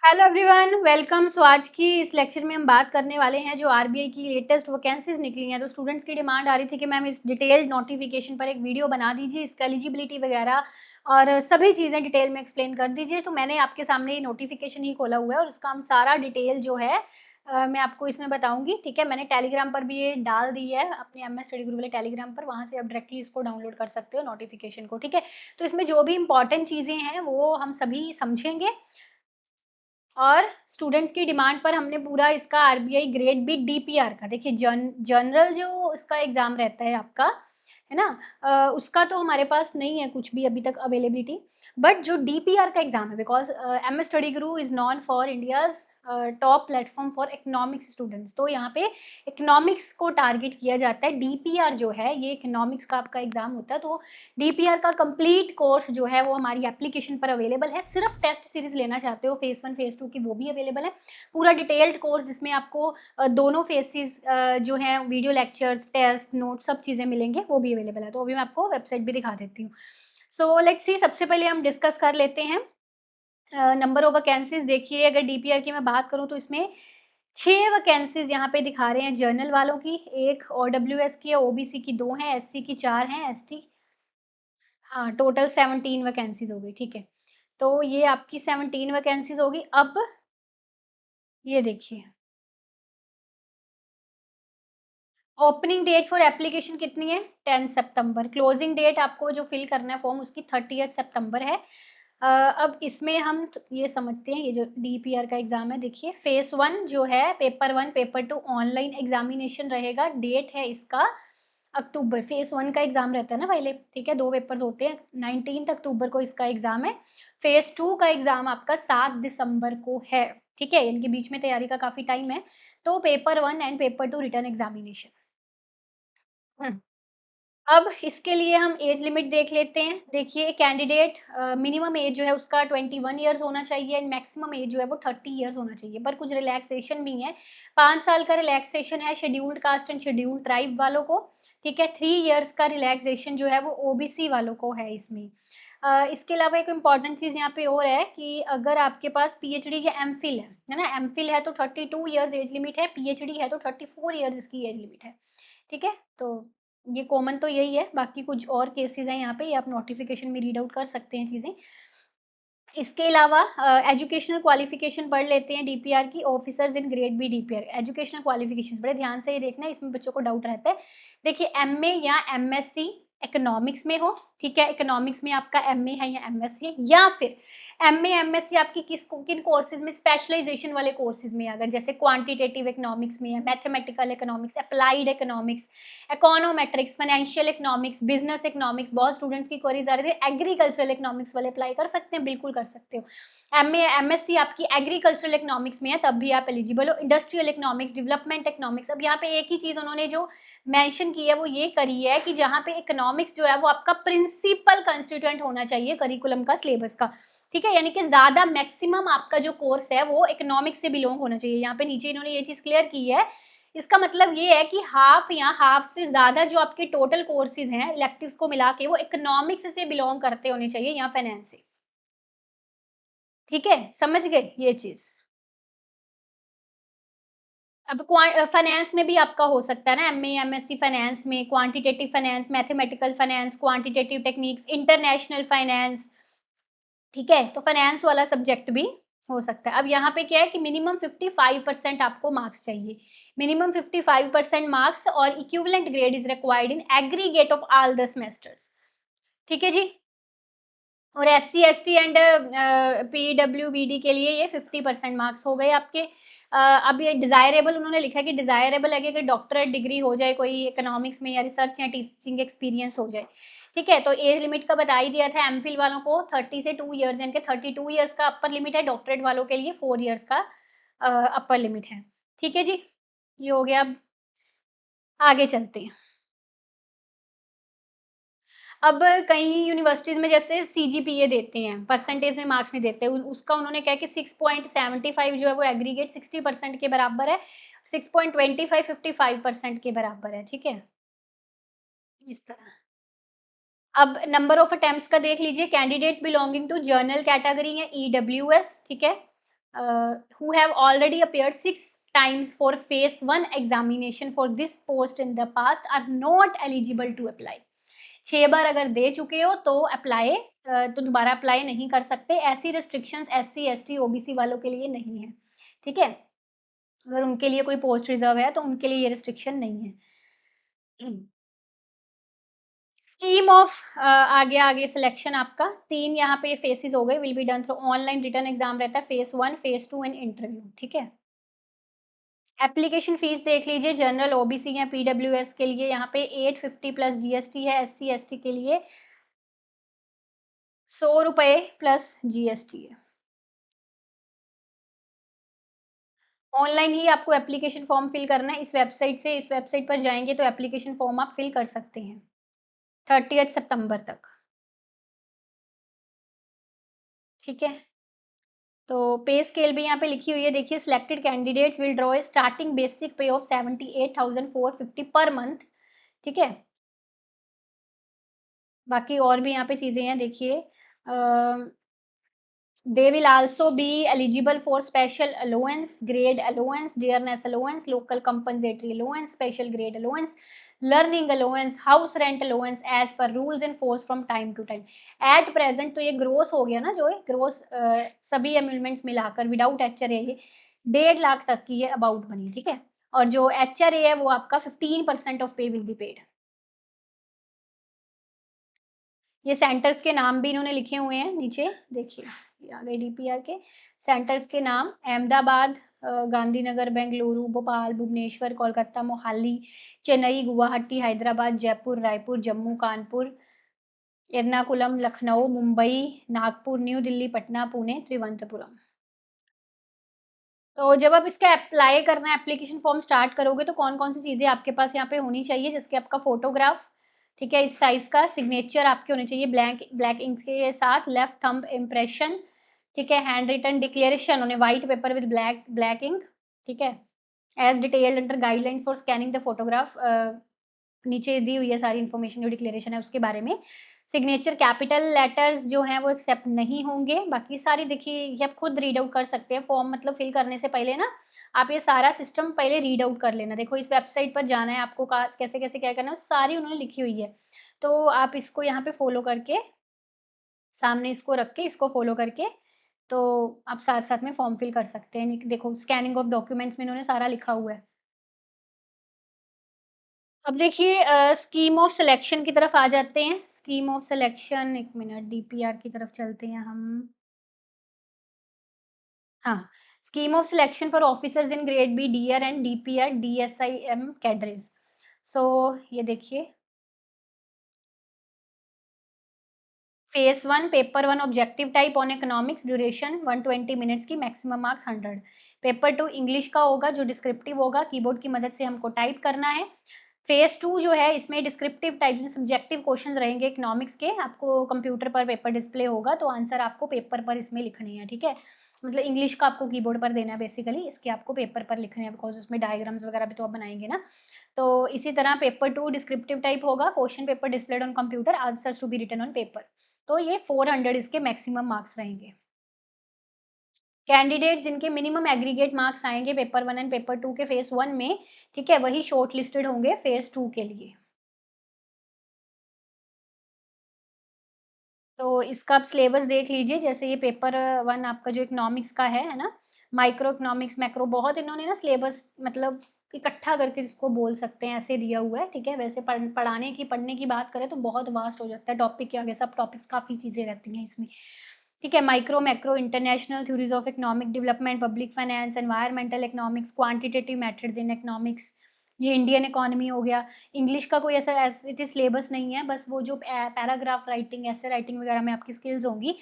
Hello everyone, welcome. सो आज की इस लेक्चर में हम बात करने वाले हैं जो आरबीआई की लेटेस्ट वैकेंसीज निकली हैं। तो स्टूडेंट्स की डिमांड आ रही थी कि मैम इस डिटेल्ड नोटिफिकेशन पर एक वीडियो बना दीजिए, इसका एलिजिबिलिटी वगैरह और सभी चीज़ें डिटेल में एक्सप्लेन कर दीजिए। तो मैंने आपके सामने ये नोटिफिकेशन ही खोला हुआ है और उसका हम सारा डिटेल जो है मैं आपको इसमें बताऊंगी। ठीक है, मैंने टेलीग्राम पर भी ये डाल दी है अपने एमएस स्टडी ग्रुप वाले टेलीग्राम पर, वहाँ से आप डायरेक्टली इसको डाउनलोड कर सकते हो नोटिफिकेशन को। ठीक है, तो इसमें जो भी इंपॉर्टेंट चीज़ें हैं वो हम सभी समझेंगे और स्टूडेंट्स की डिमांड पर हमने पूरा इसका आरबीआई ग्रेड बी डीपीआर का, देखिए जनरल जो इसका एग्जाम रहता है आपका, है ना, उसका तो हमारे पास नहीं है कुछ भी अभी तक अवेलेबिलिटी। बट जो डीपीआर का एग्जाम है, because MS study Guru is non for India's top platform for economics students, तो यहाँ पे इकोनॉमिक्स को टारगेट किया जाता है। डीपीआर जो है ये इकोनॉमिक्स का आपका एग्जाम होता है। तो डीपीआर का कंप्लीट कोर्स जो है वो हमारी एप्लीकेशन पर अवेलेबल है। सिर्फ टेस्ट सीरीज लेना चाहते हो फेज 1 फेज 2 की, वो भी अवेलेबल है। पूरा डिटेल्ड कोर्स जिसमें आपको दोनों फेसेस जो हैं वीडियो लेक्चर्स टेस्ट नोट सब चीज़ें मिलेंगे, वो भी अवेलेबल है। तो अभी मैं आपको वेबसाइट भी दिखा देती हूँ। सो लेट्स सी, सबसे पहले हम डिस्कस कर लेते हैं नंबर ऑफ वैकेंसीज। देखिए, अगर डीपीआर की मैं बात करूँ तो इसमें 6 वैकेंसीज यहाँ पे दिखा रहे हैं जर्नल वालों की, एक OWS की है, ओबीसी की 2 हैं, एससी की 4 हैं, एसटी, हाँ, टोटल 17 वैकेंसीज हो गई। ठीक है, तो ये आपकी 17 वैकेंसीज होगी। अब ये देखिए, ओपनिंग डेट फॉर एप्लीकेशन कितनी है? 10 सितंबर। क्लोजिंग डेट आपको जो फिल करना है फॉर्म उसकी 30 सितंबर है। अब इसमें हम ये समझते हैं, ये जो डीपीआर का एग्जाम है, देखिए फेज 1 जो है, पेपर 1 पेपर 2 ऑनलाइन एग्जामिनेशन रहेगा। डेट है इसका अक्टूबर। फेज 1 का एग्जाम रहता है ना पहले, ठीक है, 2 पेपर्स होते हैं। 19 अक्टूबर को इसका एग्जाम है। फेज 2 का एग्जाम आपका 7 दिसंबर को है। ठीक है, इनके बीच में तैयारी का काफी टाइम है। तो paper 1 and paper 2 return examination. अब इसके लिए हम एज लिमिट देख लेते हैं। देखिए, कैंडिडेट मिनिमम एज जो है उसका 21 ईयर्स होना चाहिए एंड मैक्सिमम एज जो है वो 30 ईयर्स होना चाहिए। पर कुछ रिलैक्सेशन भी है। 5 साल का रिलैक्सेशन है scheduled caste and scheduled tribe वालों को। ठीक है, 3 ईयर्स का रिलैक्सेशन जो है वो ओबीसी वालों को है इसमें। इसके अलावा एक इम्पॉर्टेंट चीज़ यहाँ पे और है कि अगर आपके पास पीएचडी या एमफिल है ना, एमफिल है तो 32 ईयर्स एज लिमिट है, पीएचडी है तो 34 ईयर्स इसकी एज लिमिट है। ठीक है, तो ये कॉमन तो यही है, बाकी कुछ और केसेस हैं यहाँ पे, ये आप नोटिफिकेशन में रीड आउट कर सकते हैं चीज़ें। इसके अलावा एजुकेशनल क्वालिफिकेशन पढ़ लेते हैं डीपीआर की। Officers in grade B DPR educational qualification बड़े ध्यान से ये देखना है, इसमें बच्चों को डाउट रहता है। देखिए, एमए या एमएससी इकोनॉमिक्स में हो, ठीक है, इकोनॉमिक्स में आपका एमए है या एमएससी है, या फिर एमए एमएससी आपकी किन कोर्सेज में, स्पेशलाइजेशन वाले कोर्सेज में, अगर जैसे क्वांटिटेटिव इकोनॉमिक्स में है, mathematical economics, applied economics, econometrics, financial economics, business economics, बहुत स्टूडेंट्स की क्वेरीज आ रही थी। एग्रीकल्चरल इकोनॉमिक्स वाले अप्लाई कर सकते हैं, बिल्कुल कर सकते हो। एमए एमएससी आपकी एग्रीकल्चरल इकोनॉमिक्स में है तब भी आप एलिजिबल हो। इंडस्ट्रियल इकोनॉमिक्स, डेवलपमेंट इकोनॉमिक्स, अब यहाँ पे एक ही चीज उन्होंने जो मेंशन की है वो ये करी है कि जहाँ पे इकोनॉमिक्स जो है वो आपका प्रिंसिपल कंस्टिट्यूएंट होना चाहिए करिकुलम का, सिलेबस का। ठीक है, यानी कि ज्यादा मैक्सिमम आपका जो कोर्स है वो इकोनॉमिक्स से बिलोंग होना चाहिए। यहाँ पे नीचे इन्होंने ये चीज क्लियर की है। इसका मतलब ये है कि हाफ या हाफ से ज्यादा जो आपके टोटल कोर्सेज हैं इलेक्टिव्स को मिला के, वो इकोनॉमिक्स से बिलोंग करते होने चाहिए या फाइनेंस से। ठीक है, समझ गए ये चीज। अब फाइनेंस में भी आपका हो सकता है ना, एमए एमएससी फाइनेंस में, quantitative finance, mathematical finance, quantitative techniques, international finance. ठीक है, तो फाइनेंस वाला सब्जेक्ट भी हो सकता है। अब यहाँ पे क्या है कि मिनिमम 55% आपको मार्क्स चाहिए। मिनिमम 55% मार्क्स और equivalent grade is required in aggregate of all the semesters. ठीक है जी। और एससी एसटी एंड पीडब्ल्यूबीडी के लिए ये 50% मार्क्स हो गए आपके। अब ये डिजायरेबल उन्होंने लिखा है कि डिजायरेबल है कि डॉक्टरेट डिग्री हो जाए कोई इकोनॉमिक्स में, या रिसर्च या टीचिंग एक्सपीरियंस हो जाए। ठीक है, तो एज लिमिट का बता ही दिया था। एमफिल वालों को 30 से 2 ईयर्स, यानी कि 32 ईयर्स का अपर लिमिट है। डॉक्टरेट वालों के लिए 4 ईयर्स का अपर लिमिट है। ठीक है जी, ये हो गया। अब आगे चलते हैं। अब कई यूनिवर्सिटीज़ में जैसे सीजीपीए देते हैं, परसेंटेज में मार्क्स नहीं देते। उ उसका उन्होंने क्या है कि 6.75 जो है वो एग्रीगेट 60% के बराबर है, 6.25 55% के बराबर है, ठीक है? इस तरह। अब नंबर ऑफ अटेम्प्ट्स का देख लीजिए। Candidates belonging to general category या ईडब्ल्यूएस, ठीक है? who have already appeared 6 times for phase 1 examination for this post in the past are not eligible to apply. 6 बार अगर दे चुके हो तो अप्लाई तो दोबारा अप्लाई नहीं कर सकते। ऐसी रिस्ट्रिक्शंस एससी, एसटी, ओबीसी वालों के लिए नहीं है, ठीक है? अगर उनके लिए कोई पोस्ट रिज़र्व है तो उनके लिए ये रिस्ट्रिक्शन नहीं है। स्कीम ऑफ आगे सिलेक्शन आपका 3 यहाँ पे फेसेस हो गए, will be done through online written exam रहता है, फेज़ 1, फेज़ 2 एंड इंटरव्यू, ठीक है? एप्लीकेशन फीस देख लीजिए, जनरल, ओबीसी या पीडब्ल्यूएस के लिए यहाँ पे 850 प्लस जीएसटी है, एससी, एसटी के लिए ₹100 प्लस जीएसटी है। ऑनलाइन ही आपको एप्लीकेशन फॉर्म फिल करना है, इस वेबसाइट पर जाएँगे तो एप्लीकेशन फॉर्म आप फिल कर सकते हैं, 30th सितंबर तक, ठीक है? तो पे स्केल भी यहाँ पे लिखी हुई है, देखिए selected candidates will draw a starting basic पे ऑफ 78,450 पर मंथ, ठीक है? बाकी और भी यहाँ पे चीज़ें हैं देखिए they will also be eligible for special allowance, grade allowance, dearness allowance, local compensatory allowance, special grade allowance, learning allowance, house rent allowance as per rules in force from time to time. At present तो ये gross हो गया ना, जो है gross सभी एम्यूलमेंट्स मिलाकर without HRA ये 1.5 लाख तक की ये अबाउट बनी, ठीक है? और जो एचआरए है वो आपका 15% ऑफ पे विल बी पेड। ये सेंटर्स के नाम भी इन्होंने लिखे हुए हैं नीचे, देखिए ये आ गए डीपीआर के सेंटर्स के नाम, अहमदाबाद, गांधीनगर, बेंगलुरु, भोपाल, भुवनेश्वर, कोलकाता, मोहाली, चेन्नई, गुवाहाटी, हैदराबाद, जयपुर, रायपुर, जम्मू, कानपुर, एर्नाकुलम, लखनऊ, मुंबई, नागपुर, न्यू दिल्ली, पटना, पुणे, त्रिवंतपुरम। तो जब आप इसका अप्लाई करना है, एप्लीकेशन फॉर्म स्टार्ट करोगे तो कौन-कौन सी चीज़ें आपके पास यहाँ पे होनी चाहिए, जैसे आपका फ़ोटोग्राफ, ठीक है, इस साइज़ का, सिग्नेचर आपके होने चाहिए ब्लैक इंक के साथ, लेफ्ट थंब इम्प्रेशन, ठीक है, hand written declaration on a white paper with black ink, ठीक है, as detailed under guidelines for scanning the photograph नीचे दी हुई है सारी इन्फॉर्मेशन जो डिक्लेरेशन है उसके बारे में। सिग्नेचर कैपिटल लेटर्स जो हैं वो एक्सेप्ट नहीं होंगे, बाकी सारी देखिए ये आप खुद रीड आउट कर सकते हैं फॉर्म मतलब फिल करने से पहले ना, आप ये सारा सिस्टम पहले रीड आउट कर लेना। देखो इस वेबसाइट पर जाना है आपको का कैसे-कैसे क्या करना है, सारी उन्होंने लिखी हुई है। तो आप इसको यहाँ पे फ़ॉलो करके, सामने इसको रख के, इसको फ़ॉलो करके, तो आप साथ-साथ में फॉर्म फिल कर सकते हैं। देखो स्कैनिंग ऑफ डॉक्यूमेंट्स में इन्होंने सारा लिखा हुआ है। अब देखिए स्कीम ऑफ सिलेक्शन की तरफ आ जाते हैं। Scheme of selection 1 minute DPR की तरफ चलते हैं हम। हाँ, scheme of selection for officers in grade B, DR and DPR, DSIM cadres. So ये देखिए phase 1 paper 1 objective type on economics duration 120 minutes की मैक्सिमम मार्क्स 100। पेपर 2 इंग्लिश का होगा जो डिस्क्रिप्टिव होगा, कीबोर्ड की मदद से हमको टाइप करना है। फेज़ 2 जो है इसमें डिस्क्रिप्टिव टाइप सब्जेक्टिव क्वेश्चन रहेंगे इकोनॉमिक्स के, आपको कंप्यूटर पर पेपर डिस्प्ले होगा तो आंसर आपको पेपर पर इसमें लिखने हैं, ठीक है? मतलब इंग्लिश का आपको कीबोर्ड पर देना है बेसिकली, इसके आपको पेपर पर लिखने हैं बिकॉज़ उसमें डायग्राम्स वगैरह भी तो आप बनाएँगे ना। तो इसी तरह पेपर 2 डिस्क्रिप्टिव टाइप होगा, question paper displayed on computer, answers to be written on paper. तो ये 400 इसके मैक्सिमम मार्क्स रहेंगे। कैंडिडेट जिनके मिनिमम एग्रीगेट मार्क्स आएँगे पेपर 1 एंड पेपर 2 के फेज़ 1 में, ठीक है? वही शॉर्ट लिस्टेड होंगे फेज़ 2 के लिए। तो इसका आप सिलेबस देख लीजिए, जैसे ये पेपर 1 आपका जो इकोनॉमिक्स का है ना? माइक्रो इकोनॉमिक्स, मैक्रो बहुत इन्होंने ना सिलेबस मतलब इकट्ठा करके जिसको बोल सकते हैं, ऐसे दिया हुआ है, ठीक है? वैसे पढ़ने की बात करें तो बहुत वास्ट हो जाता है, टॉपिक के आगे सब टॉपिक्स काफ़ी चीज़ें रहती हैं इसमें। ठीक है, micro, macro, international theories of economic development, public finance, environmental economics, quantitative methods in economics, ये इंडियन इकोनॉमी हो गया। इंग्लिश का कोई ऐसा एज़ इट इज़ सिलेबस नहीं है, बस वो जो पैराग्राफ राइटिंग, एसे राइटिंग वगैरह में आपकी स्किल्स होंगी।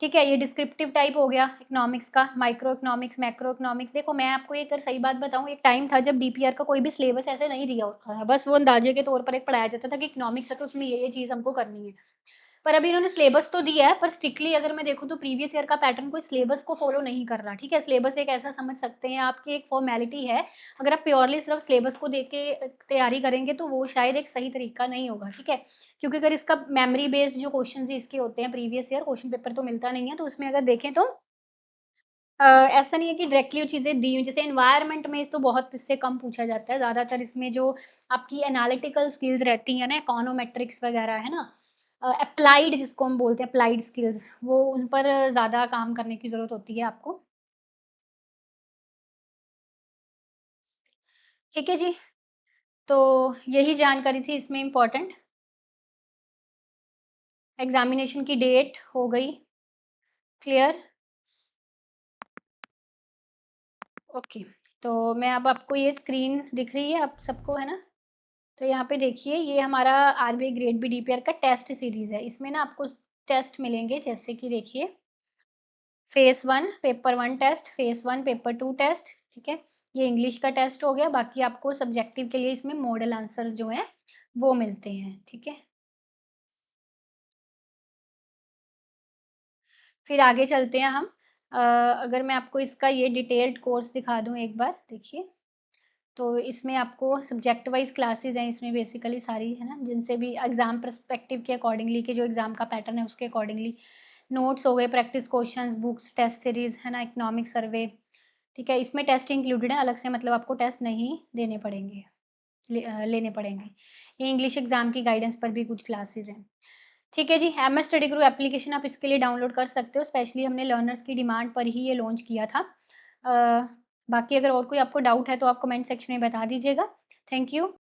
ठीक है, ये डिस्क्रिप्टिव टाइप हो गया इकोनॉमिक्स का, माइक्रो इकोनॉमिक्स, मैक्रो इकोनॉमिक्स। देखो मैं आपको एक अगर सही बात बताऊँ, एक टाइम था जब डीपीआर का कोई भी सिलेबस ऐसे नहीं दिया होता था। बस वो अंदाज़े के तौर पर एक पढ़ाया जाता था कि इकोनॉमिक्स है तो उसमें ये चीज़ हमको करनी है। पर अभी इन्होंने सिलेबस तो दिया है, पर स्ट्रिक्टली अगर मैं देखूँ तो प्रीवियस ईयर का पैटर्न कोई सिलेबस को फ़ॉलो नहीं कर रहा, ठीक है? सिलेबस एक ऐसा समझ सकते हैं आप कि एक फ़ॉर्मेलिटी है। अगर आप प्योरली सिर्फ़ सिलेबस को देख के तैयारी करेंगे तो वो शायद एक सही तरीका नहीं होगा, ठीक है? क्योंकि अगर इसका मेमोरी बेस्ड जो क्वेश्चन्स इसके होते हैं प्रीवियस ईयर क्वेश्चन पेपर तो मिलता नहीं है, तो उसमें अगर देखें तो ऐसा नहीं है कि डायरेक्टली वो चीज़ें दी हुई, जैसे एनवायरनमेंट में तो बहुत इससे कम पूछा जाता है, ज़्यादातर इसमें जो आपकी एनालिटिकल स्किल्स रहती हैं ना, इकोनोमेट्रिक्स वगैरह है ना, एप्लाइड जिसको हम बोलते हैं एप्लाइड स्किल्स, वो उन पर ज़्यादा काम करने की ज़रूरत होती है आपको। ठीक है जी, तो यही जानकारी थी इसमें इम्पोर्टेंट। एग्ज़ामिनेशन की डेट हो गई क्लियर? ओके, तो मैं अब आपको ये स्क्रीन दिख रही है आप सबको, है ना? तो यहाँ पे देखिए ये हमारा आरबीआई ग्रेड बी डीपीआर का टेस्ट सीरीज़ है। इसमें ना आपको टेस्ट मिलेंगे, जैसे कि देखिए phase 1 paper 1 test, phase 1 paper 2 test, ठीक है? ये इंग्लिश का टेस्ट हो गया, बाकी आपको सब्जेक्टिव के लिए इसमें मॉडल आंसर्स जो हैं वो मिलते हैं, ठीक है? फिर आगे चलते हैं हम। अगर मैं आपको इसका ये डिटेल्ड कोर्स दिखा दूँ एक बार, देखिए। तो इसमें आपको सब्जेक्ट वाइज़ क्लासेज़ हैं इसमें बेसिकली सारी, है ना? जिनसे भी एग्ज़ाम पर्सपेक्टिव के अकॉर्डिंगली, कि जो एग्ज़ाम का पैटर्न है उसके अकॉर्डिंगली नोट्स हो गए, practice questions, books, test series, है ना? इकोनॉमिक सर्वे, ठीक है? इसमें टेस्ट इंक्लूडेड है, अलग से मतलब आपको टेस्ट नहीं देने पड़ेंगे, लेने पड़ेंगे। ये इंग्लिश एग्ज़ाम की गाइडेंस पर भी कुछ क्लासेज़ हैं। ठीक है जी, एमएस स्टडी ग्रुप एप्लीकेशन आप इसके लिए डाउनलोड कर सकते हो, स्पेशली हमने लर्नर्स की डिमांड पर ही ये लॉन्च किया था। बाकी अगर और कोई आपको डाउट है तो आप कमेंट सेक्शन में बता दीजिएगा। Thank you.